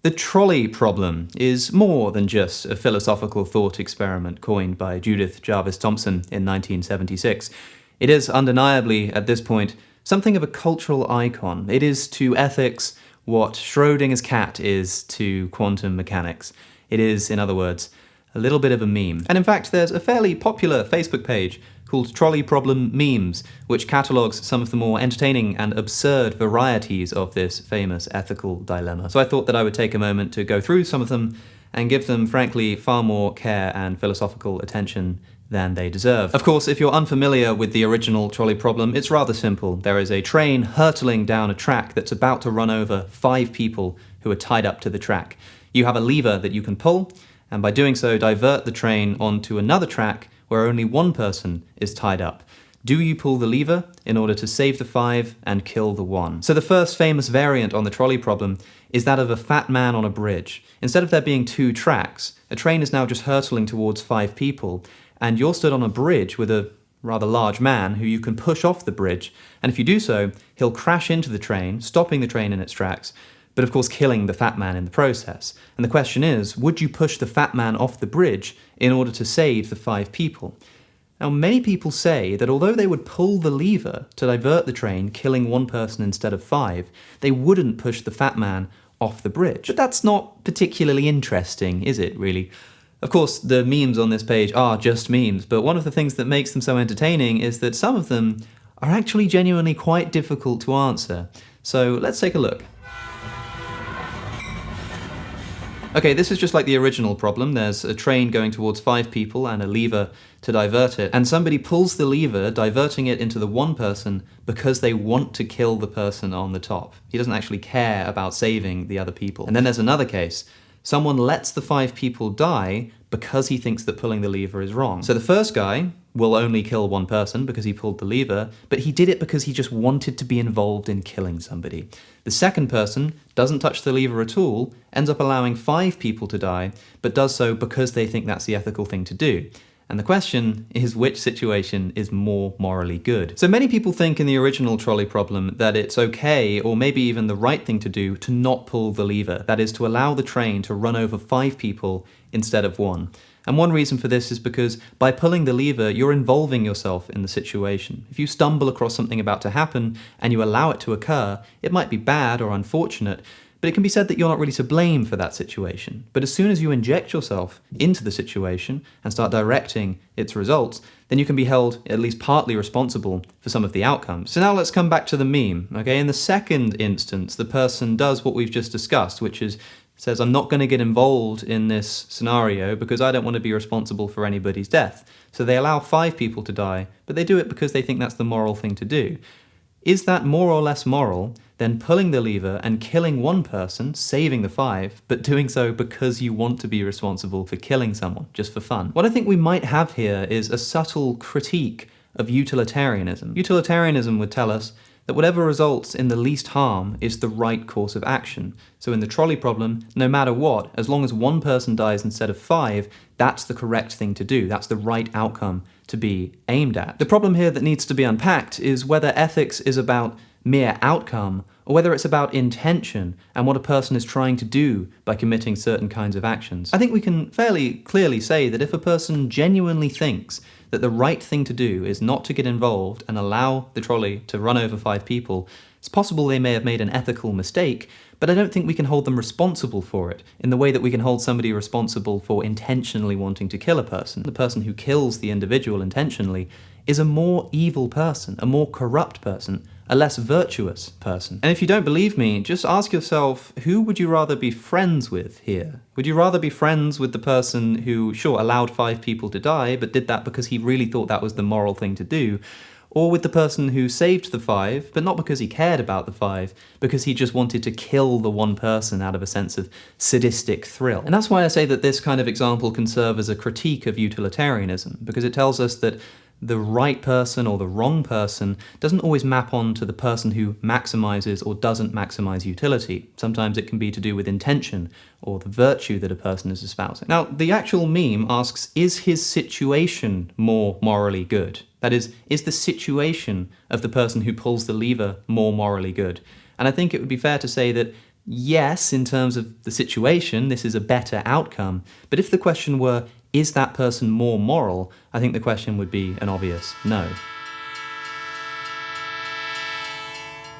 The trolley problem is more than just a philosophical thought experiment coined by Judith Jarvis Thompson in 1976. It is undeniably, at this point, something of a cultural icon. It is to ethics what Schrodinger's cat is to quantum mechanics. It is, in other words, a little bit of a meme. And in fact, there's a fairly popular Facebook page called Trolley Problem Memes, which catalogues some of the more entertaining and absurd varieties of this famous ethical dilemma. So I thought that I would take a moment to go through some of them and give them, frankly, far more care and philosophical attention than they deserve. Of course, if you're unfamiliar with the original trolley problem, it's rather simple. There is a train hurtling down a track that's about to run over 5 people who are tied up to the track. You have a lever that you can pull, and by doing so, divert the train onto another track where only one person is tied up. Do you pull the lever in order to save the 5 and kill the 1? So the first famous variant on the trolley problem is that of a fat man on a bridge. Instead of there being 2 tracks, a train is now just hurtling towards 5 people, and you're stood on a bridge with a rather large man who you can push off the bridge, and if you do so, he'll crash into the train, stopping the train in its tracks, but of course killing the fat man in the process. And the question is, would you push the fat man off the bridge in order to save the 5 people? Now, many people say that although they would pull the lever to divert the train, killing 1 person instead of 5, they wouldn't push the fat man off the bridge. But that's not particularly interesting, is it, really? Of course, the memes on this page are just memes, but one of the things that makes them so entertaining is that some of them are actually genuinely quite difficult to answer. So let's take a look. Okay, this is just like the original problem. There's a train going towards 5 people and a lever to divert it, and somebody pulls the lever, diverting it into the 1 person because they want to kill the person on the top. He doesn't actually care about saving the other people. And then there's another case. Someone lets the 5 people die because he thinks that pulling the lever is wrong. So the first guy will only kill 1 person because he pulled the lever, but he did it because he just wanted to be involved in killing somebody. The second person doesn't touch the lever at all, ends up allowing 5 people to die, but does so because they think that's the ethical thing to do. And the question is, which situation is more morally good? So many people think in the original trolley problem that it's okay, or maybe even the right thing to do, to not pull the lever. That is, to allow the train to run over 5 people instead of 1. And one reason for this is because by pulling the lever, you're involving yourself in the situation. If you stumble across something about to happen and you allow it to occur, it might be bad or unfortunate, but it can be said that you're not really to blame for that situation. But as soon as you inject yourself into the situation and start directing its results, then you can be held at least partly responsible for some of the outcomes. So now let's come back to the meme. Okay, in the second instance, the person does what we've just discussed, which is says, I'm not going to get involved in this scenario because I don't want to be responsible for anybody's death. So they allow 5 people to die, but they do it because they think that's the moral thing to do. Is that more or less moral than pulling the lever and killing 1 person, saving the 5, but doing so because you want to be responsible for killing someone, just for fun? What I think we might have here is a subtle critique of utilitarianism. Utilitarianism would tell us that whatever results in the least harm is the right course of action. So in the trolley problem, no matter what, as long as 1 person dies instead of 5, that's the correct thing to do. That's the right outcome to be aimed at. The problem here that needs to be unpacked is whether ethics is about mere outcome or whether it's about intention and what a person is trying to do by committing certain kinds of actions. I think we can fairly clearly say that if a person genuinely thinks that the right thing to do is not to get involved and allow the trolley to run over 5 people, it's possible they may have made an ethical mistake, but I don't think we can hold them responsible for it in the way that we can hold somebody responsible for intentionally wanting to kill a person. The person who kills the individual intentionally is a more evil person, a more corrupt person, a less virtuous person. And if you don't believe me, just ask yourself, who would you rather be friends with here? Would you rather be friends with the person who, sure, allowed 5 people to die, but did that because he really thought that was the moral thing to do? Or with the person who saved the 5, but not because he cared about the 5, because he just wanted to kill the 1 person out of a sense of sadistic thrill? And that's why I say that this kind of example can serve as a critique of utilitarianism, because it tells us that the right person or the wrong person doesn't always map on to the person who maximizes or doesn't maximize utility. Sometimes it can be to do with intention or the virtue that a person is espousing. Now, the actual meme asks, is his situation more morally good? That is the situation of the person who pulls the lever more morally good? And I think it would be fair to say that yes, in terms of the situation, this is a better outcome. But if the question were, is that person more moral? I think the question would be an obvious no.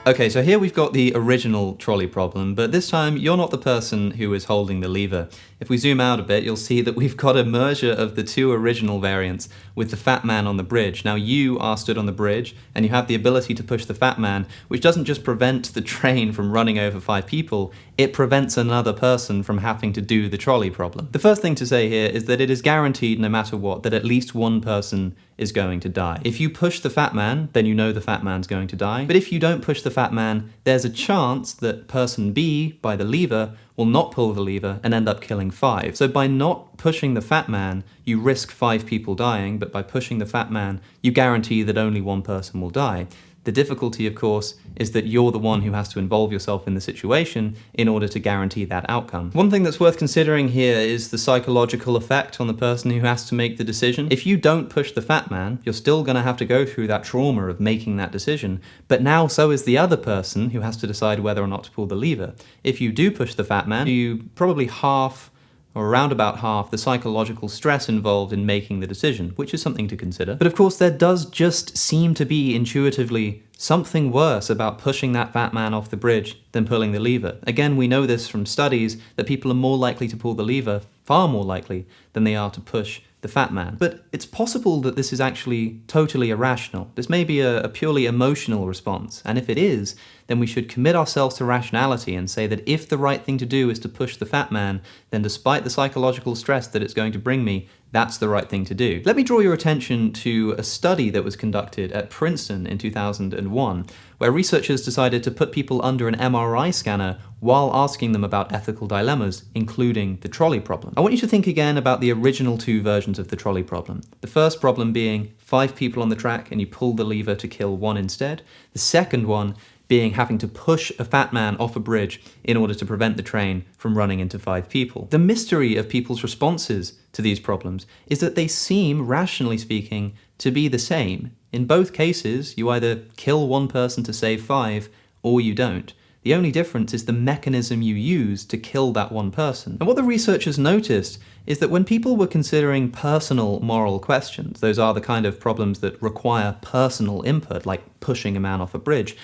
Okay, so here we've got the original trolley problem, but this time you're not the person who is holding the lever. If we zoom out a bit, you'll see that we've got a merger of the two original variants with the fat man on the bridge. Now you are stood on the bridge, and you have the ability to push the fat man, which doesn't just prevent the train from running over 5 people, it prevents another person from having to do the trolley problem. The first thing to say here is that it is guaranteed, no matter what, that at least one person is going to die. If you push the fat man, then you know the fat man's going to die. But if you don't push the fat man, there's a chance that person B, by the lever, will not pull the lever and end up killing 5. So by not pushing the fat man, you risk 5 people dying, but by pushing the fat man, you guarantee that only one person will die. The difficulty, of course, is that you're the one who has to involve yourself in the situation in order to guarantee that outcome. One thing that's worth considering here is the psychological effect on the person who has to make the decision. If you don't push the fat man, you're still going to have to go through that trauma of making that decision, but now so is the other person who has to decide whether or not to pull the lever. If you do push the fat man, you probably half or around about half the psychological stress involved in making the decision, which is something to consider. But of course, there does just seem to be intuitively something worse about pushing that fat man off the bridge than pulling the lever. Again, we know this from studies that people are more likely to pull the lever, far more likely, than they are to push the fat man. But it's possible that this is actually totally irrational. This may be a purely emotional response, and if it is, then we should commit ourselves to rationality and say that if the right thing to do is to push the fat man, then despite the psychological stress that it's going to bring me, that's the right thing to do. Let me draw your attention to a study that was conducted at Princeton in 2001, where researchers decided to put people under an MRI scanner while asking them about ethical dilemmas, including the trolley problem. I want you to think again about the original 2 versions of the trolley problem. The first problem being 5 people on the track and you pull the lever to kill 1 instead. The second one being having to push a fat man off a bridge in order to prevent the train from running into 5 people. The mystery of people's responses to these problems is that they seem, rationally speaking, to be the same. In both cases, you either kill 1 person to save 5, or you don't. The only difference is the mechanism you use to kill that 1 person. And what the researchers noticed is that when people were considering personal moral questions, those are the kind of problems that require personal input, like pushing a man off a bridge,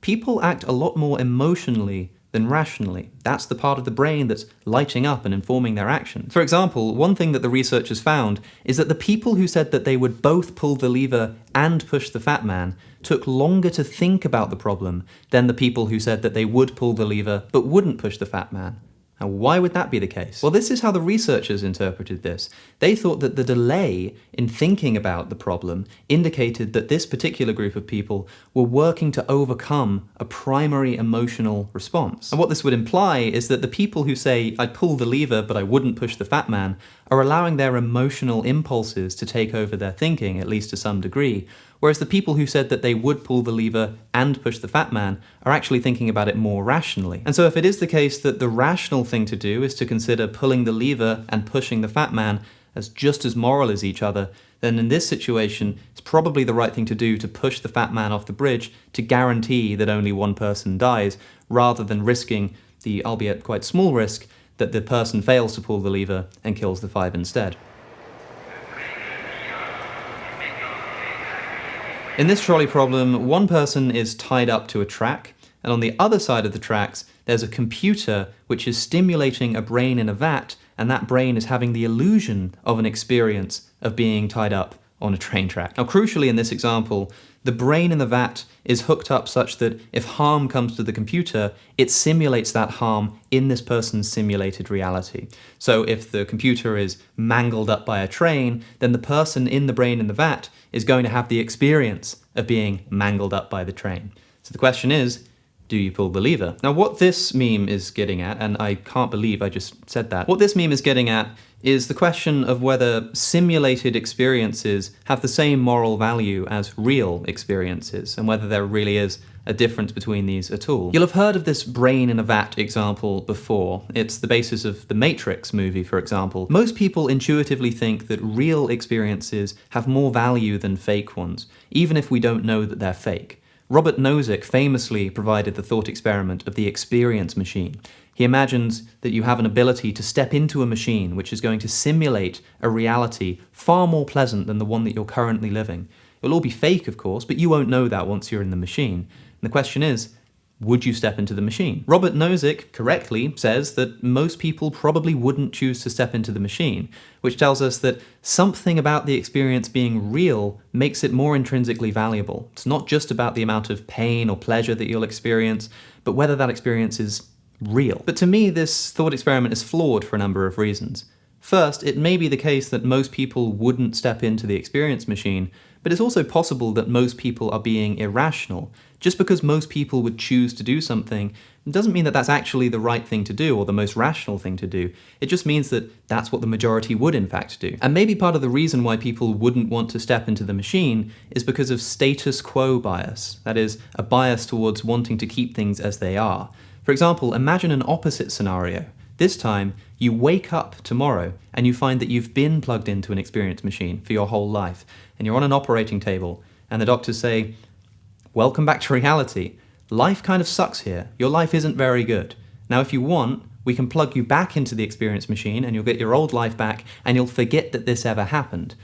people act a lot more emotionally than rationally. That's the part of the brain that's lighting up and informing their actions. For example, one thing that the researchers found is that the people who said that they would both pull the lever and push the fat man took longer to think about the problem than the people who said that they would pull the lever but wouldn't push the fat man. Now, why would that be the case? Well, this is how the researchers interpreted this. They thought that the delay in thinking about the problem indicated that this particular group of people were working to overcome a primary emotional response. And what this would imply is that the people who say, I'd pull the lever but I wouldn't push the fat man, are allowing their emotional impulses to take over their thinking, at least to some degree, whereas the people who said that they would pull the lever and push the fat man are actually thinking about it more rationally. And so if it is the case that the rational thing to do is to consider pulling the lever and pushing the fat man as just as moral as each other, then in this situation, it's probably the right thing to do to push the fat man off the bridge to guarantee that only 1 person dies, rather than risking the, albeit quite small risk, that the person fails to pull the lever and kills the 5 instead. In this trolley problem, 1 person is tied up to a track, and on the other side of the tracks, there's a computer which is stimulating a brain in a vat, and that brain is having the illusion of an experience of being tied up on a train track. Now, crucially in this example, the brain in the vat is hooked up such that if harm comes to the computer, it simulates that harm in this person's simulated reality. So if the computer is mangled up by a train, then the person in the brain in the vat is going to have the experience of being mangled up by the train. So the question is, do you pull the lever? Now, what this meme is getting at, and I can't believe I just said that, what this meme is getting at is the question of whether simulated experiences have the same moral value as real experiences, and whether there really is a difference between these at all. You'll have heard of this brain in a vat example before. It's the basis of the Matrix movie, for example. Most people intuitively think that real experiences have more value than fake ones, even if we don't know that they're fake. Robert Nozick famously provided the thought experiment of the experience machine. He imagines that you have an ability to step into a machine which is going to simulate a reality far more pleasant than the one that you're currently living. It'll all be fake, of course, but you won't know that once you're in the machine. And the question is, would you step into the machine? Robert Nozick correctly says that most people probably wouldn't choose to step into the machine, which tells us that something about the experience being real makes it more intrinsically valuable. It's not just about the amount of pain or pleasure that you'll experience, but whether that experience is real. But to me, this thought experiment is flawed for a number of reasons. First, it may be the case that most people wouldn't step into the experience machine, but it's also possible that most people are being irrational. Just because most people would choose to do something doesn't mean that that's actually the right thing to do or the most rational thing to do. It just means that that's what the majority would in fact do. And maybe part of the reason why people wouldn't want to step into the machine is because of status quo bias. That is, a bias towards wanting to keep things as they are. For example, imagine an opposite scenario. This time, you wake up tomorrow and you find that you've been plugged into an experience machine for your whole life, and you're on an operating table, and the doctors say, "Welcome back to reality. Life kind of sucks here. Your life isn't very good. Now, if you want, we can plug you back into the experience machine and you'll get your old life back and you'll forget that this ever happened."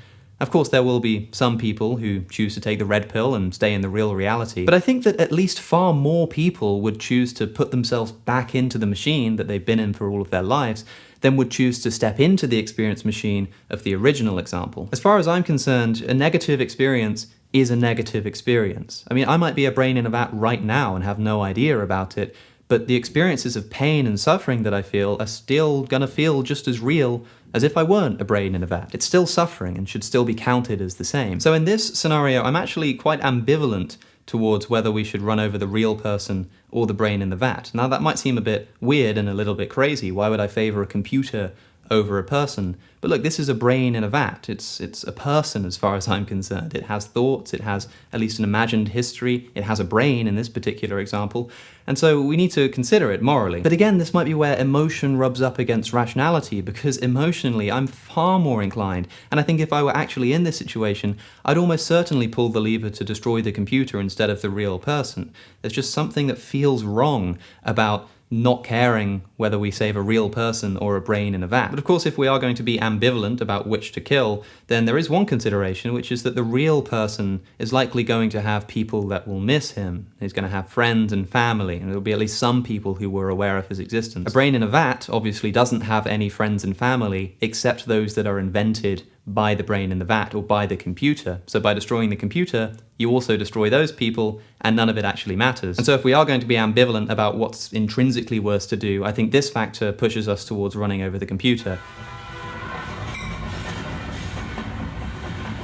Of course, there will be some people who choose to take the red pill and stay in the real reality, but I think that at least far more people would choose to put themselves back into the machine that they've been in for all of their lives than would choose to step into the experience machine of the original example. As far as I'm concerned, a negative experience is a negative experience. I mean, I might be a brain in a vat right now and have no idea about it, but the experiences of pain and suffering that I feel are still gonna feel just as real as if I weren't a brain in a vat. It's still suffering and should still be counted as the same. So in this scenario, I'm actually quite ambivalent towards whether we should run over the real person or the brain in the vat. Now that might seem a bit weird and a little bit crazy. Why would I favor a computer over a person? But look, this is a brain in a vat. It's a person as far as I'm concerned. It has thoughts, it has at least an imagined history, it has a brain in this particular example, and so we need to consider it morally. But again, this might be where emotion rubs up against rationality, because emotionally I'm far more inclined, and I think if I were actually in this situation, I'd almost certainly pull the lever to destroy the computer instead of the real person. There's just something that feels wrong about not caring whether we save a real person or a brain in a vat. But of course, if we are going to be ambivalent about which to kill, then there is one consideration, which is that the real person is likely going to have people that will miss him. He's going to have friends and family, and there'll be at least some people who were aware of his existence. A brain in a vat obviously doesn't have any friends and family except those that are invented by the brain in the vat or by the computer. So by destroying the computer, you also destroy those people, and none of it actually matters. And so if we are going to be ambivalent about what's intrinsically worse to do, I think this factor pushes us towards running over the computer.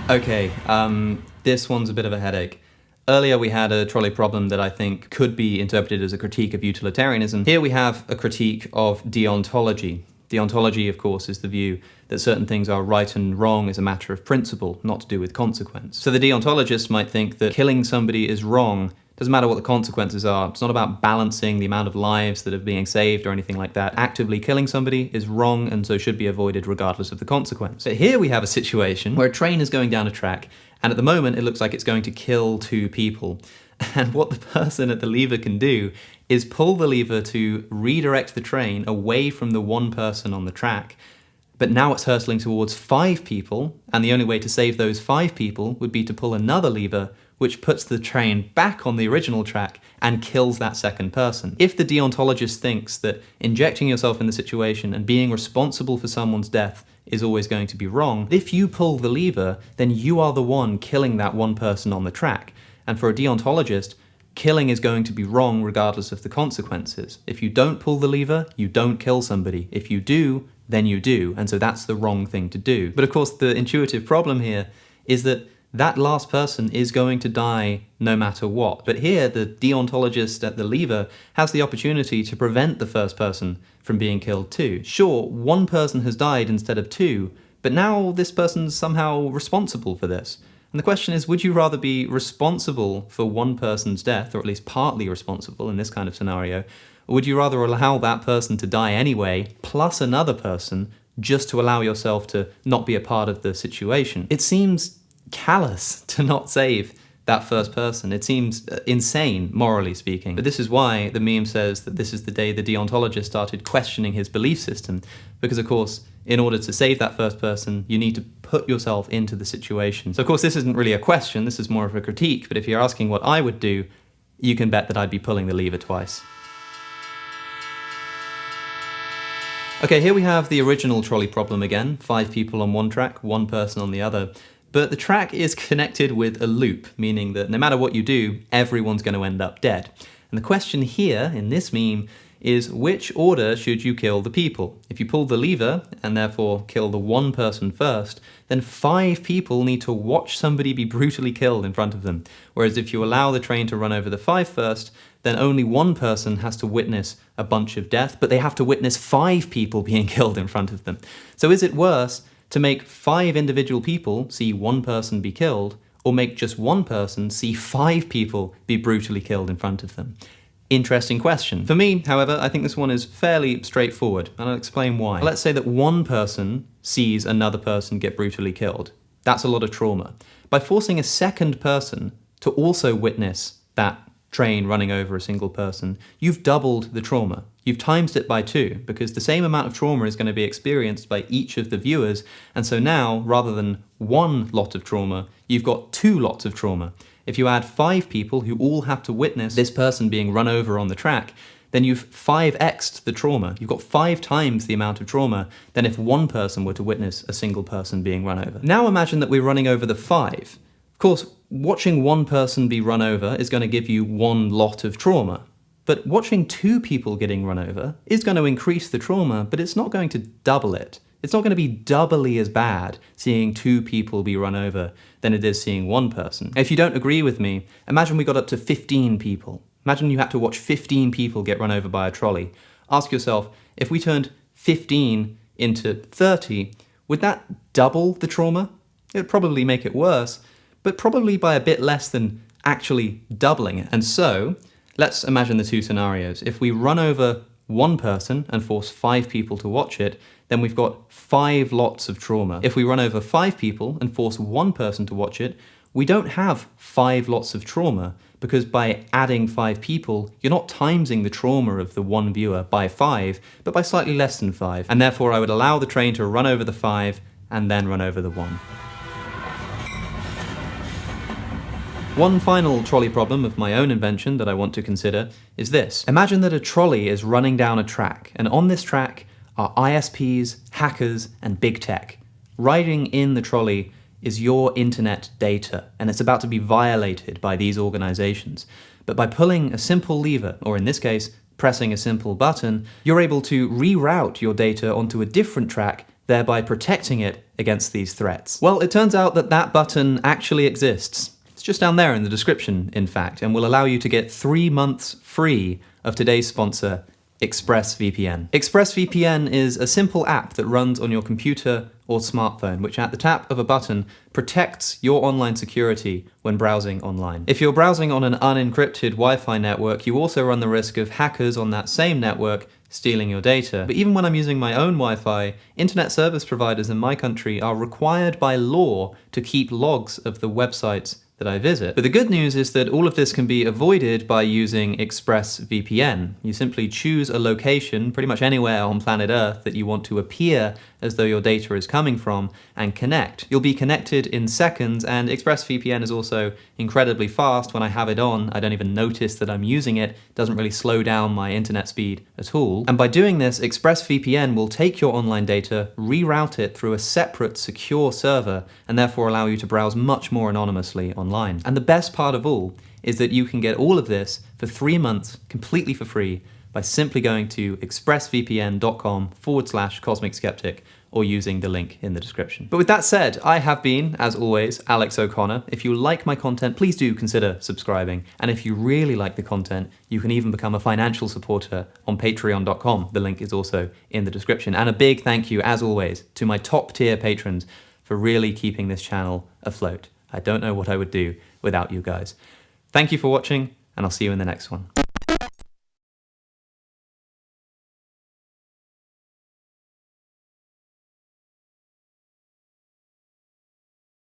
Okay, this one's a bit of a headache. Earlier we had a trolley problem that I think could be interpreted as a critique of utilitarianism. Here we have a critique of deontology. Deontology, of course, is the view that certain things are right and wrong as a matter of principle, not to do with consequence. So the deontologist might think that killing somebody is wrong. Doesn't matter what the consequences are. It's not about balancing the amount of lives that are being saved or anything like that. Actively killing somebody is wrong and so should be avoided regardless of the consequence. But here we have a situation where a train is going down a track, and at the moment it looks like it's going to kill 2 people. And what the person at the lever can do is pull the lever to redirect the train away from the one person on the track. But now it's hurtling towards 5 people, and the only way to save those 5 people would be to pull another lever, which puts the train back on the original track and kills that second person. If the deontologist thinks that injecting yourself in the situation and being responsible for someone's death is always going to be wrong, if you pull the lever, then you are the one killing that one person on the track. And for a deontologist, killing is going to be wrong regardless of the consequences. If you don't pull the lever, you don't kill somebody. If you do, then you do, and so that's the wrong thing to do. But of course, the intuitive problem here is that that last person is going to die no matter what. But here, the deontologist at the lever has the opportunity to prevent the first person from being killed too. Sure, one person has died instead of 2, but now this person's somehow responsible for this. And the question is, would you rather be responsible for one person's death, or at least partly responsible in this kind of scenario, or would you rather allow that person to die anyway, plus another person, just to allow yourself to not be a part of the situation? It seems callous to not save that first person. It seems insane, morally speaking. But this is why the meme says that this is the day the deontologist started questioning his belief system. Because, of course, in order to save that first person, you need to put yourself into the situation. So, of course, this isn't really a question, this is more of a critique. But if you're asking what I would do, you can bet that I'd be pulling the lever twice. Okay, here we have the original trolley problem again. 5 people on one track, 1 person on the other. But the track is connected with a loop, meaning that no matter what you do, everyone's going to end up dead. And the question here, in this meme, is which order should you kill the people? If you pull the lever, and therefore kill the 1 person first, then 5 people need to watch somebody be brutally killed in front of them. Whereas if you allow the train to run over the 5 first, then only 1 person has to witness a bunch of death, but they have to witness 5 people being killed in front of them. So is it worse to make 5 individual people see 1 person be killed, or make just 1 person see 5 people be brutally killed in front of them? Interesting question. For me, however, I think this one is fairly straightforward, and I'll explain why. Let's say that 1 person sees another person get brutally killed. That's a lot of trauma. By forcing a second person to also witness that train running over a single person, you've doubled the trauma. You've times it by 2, because the same amount of trauma is going to be experienced by each of the viewers, and so now, rather than 1 lot of trauma, you've got 2 lots of trauma. If you add 5 people who all have to witness this person being run over on the track, then you've 5x'd the trauma. You've got 5 times the amount of trauma than if 1 person were to witness a single person being run over. Now imagine that we're running over the 5. Of course, watching 1 person be run over is going to give you 1 lot of trauma. But watching 2 people getting run over is going to increase the trauma, but it's not going to double it. It's not going to be doubly as bad seeing 2 people be run over than it is seeing 1 person. If you don't agree with me, imagine we got up to 15 people. Imagine you had to watch 15 people get run over by a trolley. Ask yourself, if we turned 15 into 30, would that double the trauma? It would probably make it worse, but probably by a bit less than actually doubling it. And so, let's imagine the 2 scenarios. If we run over 1 person and force 5 people to watch it, then we've got 5 lots of trauma. If we run over 5 people and force 1 person to watch it, we don't have 5 lots of trauma, because by adding 5 people, you're not timesing the trauma of the 1 viewer by 5, but by slightly less than 5. And therefore I would allow the train to run over the 5 and then run over the 1. One final trolley problem of my own invention that I want to consider is this. Imagine that a trolley is running down a track, and on this track are ISPs, hackers, and big tech. Riding in the trolley is your internet data, and it's about to be violated by these organizations. But by pulling a simple lever, or in this case, pressing a simple button, you're able to reroute your data onto a different track, thereby protecting it against these threats. Well, it turns out that that button actually exists. It's just down there in the description, in fact, and will allow you to get 3 months free of today's sponsor, ExpressVPN. ExpressVPN is a simple app that runs on your computer or smartphone, which at the tap of a button protects your online security when browsing online. If you're browsing on an unencrypted Wi-Fi network, you also run the risk of hackers on that same network stealing your data. But even when I'm using my own Wi-Fi, internet service providers in my country are required by law to keep logs of the websites that I visit. But the good news is that all of this can be avoided by using ExpressVPN. You simply choose a location, pretty much anywhere on planet Earth, that you want to appear as though your data is coming from, and connect. You'll be connected in seconds, and ExpressVPN is also incredibly fast. When I have it on, I don't even notice that I'm using it. It doesn't really slow down my internet speed at all. And by doing this, ExpressVPN will take your online data, reroute it through a separate secure server, and therefore allow you to browse much more anonymously online. And the best part of all is that you can get all of this for 3 months completely for free by simply going to expressvpn.com/cosmic skeptic or using the link in the description. But with that said, I have been, as always, Alex O'Connor. If you like my content, please do consider subscribing. And if you really like the content, you can even become a financial supporter on patreon.com. The link is also in the description. And a big thank you, as always, to my top tier patrons for really keeping this channel afloat. I don't know what I would do without you guys. Thank you for watching, and I'll see you in the next one.